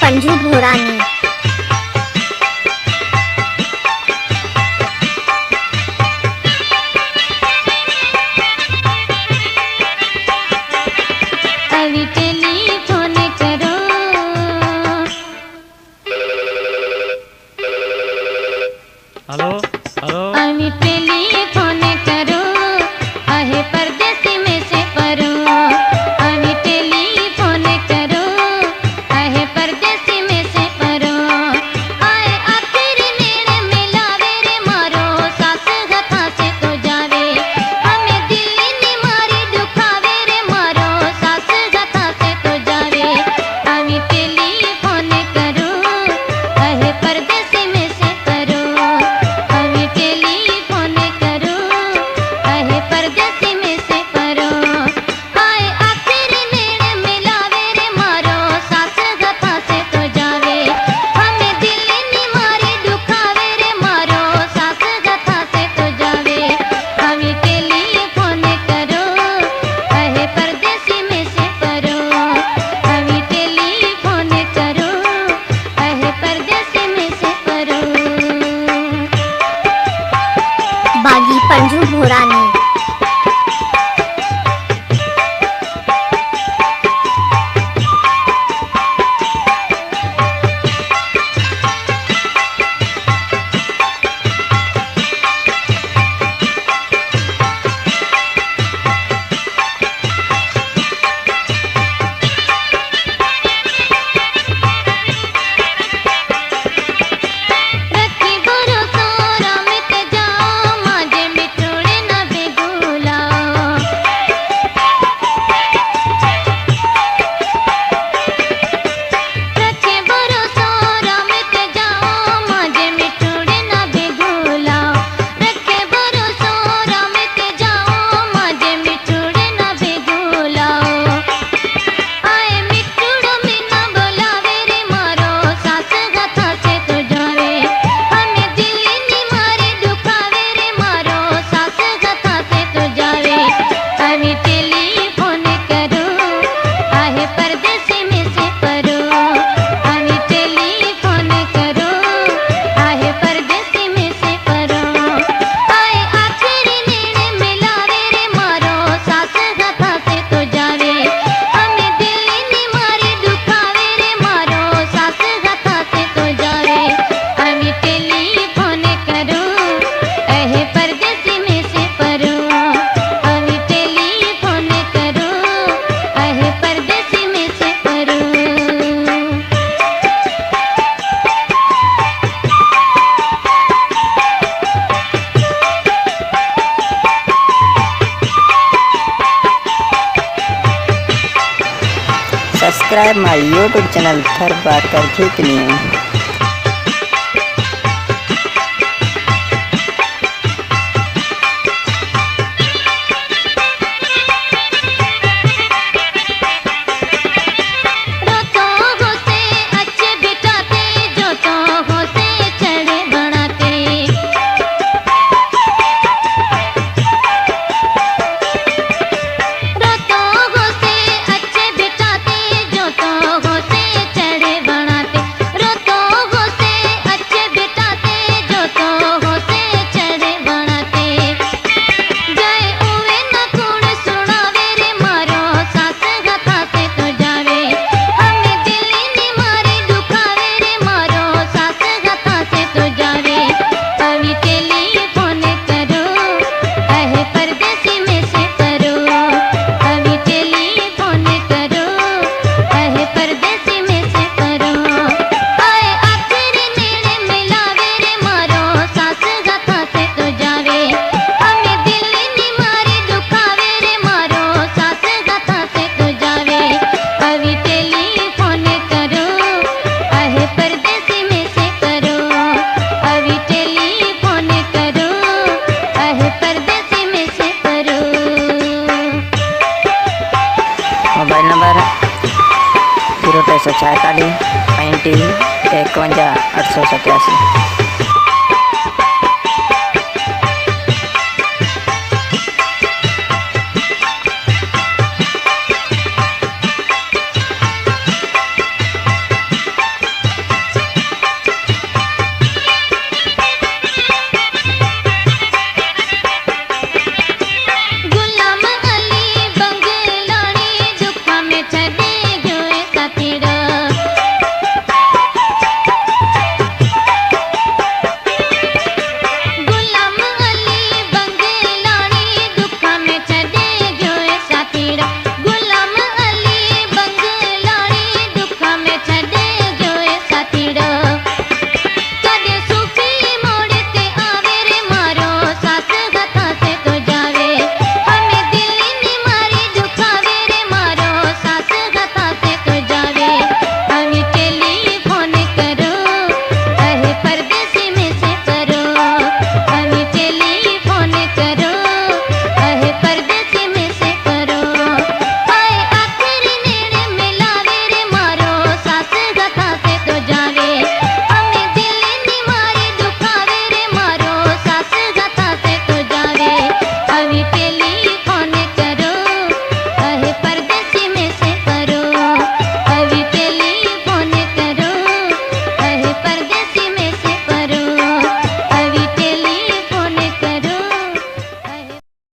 पंजू भोरानी। अभी टेलीफोन करो, hello hello, अभी टेलीफोन करो, आहे परदेसी में से परो। अभी टेलीफोन करो, आहे परदेसी में से परो। आए आखिर नेड़े मिलावे रे मारो, सास गथा से तो जावे। हमें दिल्ली नी मारी दुखावे रे मारो, सास गथा से तो जावे। अभी टेलीफोन करो, आहे परदेसी में से परो। अभी टेलीफोन करो, आहे परदेसी में से परो। आए आखिर नेड़े मिलावे रे मारो, सास गथा से तो जावे। हमें दिल्ली नी मारी दुखावे रे मारो, सास गथा से तो जावे। अभी टेलीफोन करो, आहे परदेसी में से परो। अभी टेलीफोन करो, आहे परदेसी में से परो। बागी पंजू भोरानी। रखी भरोसा रामित जाओ, माजे मिठोड़े न बेगुला। रखे भरोसा रामित जाओ, माजे मिठोड़े न बेगुला। रखे भरोसा रामित जाओ, माजे मिठोड़े न बेगुला। आए मिठुड़ो में न बोलावे रे मारो, सास गथा से तो जावे। हमें दिल्ली नी मारी दुखावे रे मारो, सास गथा से तो जावे। अभी टेलीफोन करो, आहे परदेसी में से परो। अभी टेलीफोन करो, आहे परदेसी में से परो। आए आखिर नेड़े मिलावे रे मारो, सास गथा से तो जावे। हमें दिल्ली नी मारी दुखावे रे मारो, सास गथा से तो जावे। अभी टेलीफोन करो, आहे परदेसी में से परो। अभी टेलीफोन करो, आहे परदेसी में से परो। Subscribe my YouTube channel Thar Bakar Khitni। रोतो हो से अच्छे बिठाते, जो तो हो से चढ़े बनाते। रोतो हो से अच्छे बिठाते, जो तो हो से चढ़े बनाते। रोतो हो से अच्छे बिठाते, जो तो हो से चढ़े बनाते। जय उवे न कुण सुनावे रे मारो, सास गथा से तो जावे। हमें दिल्ली नी मारी दुखावे रे मारो, सास गथा से तो जावे। अभी टेलीफोन करो, आहे परदेसी में से परो। अभी टेलीफोन करो, आहे परदेसी में से परो। आए आखिर नेड़े मिलावे रे मारो, सास गथा से तो जावे। हमें दिल्ली नी मारी दुखावे रे मारो, सास गथा से तो जावे। अभी टेलीफोन करो, आहे परदेसी में से परो। अभी टेलीफोन करो, आहे परदेसी में से परो। Mobile number 0 646 35 51 887।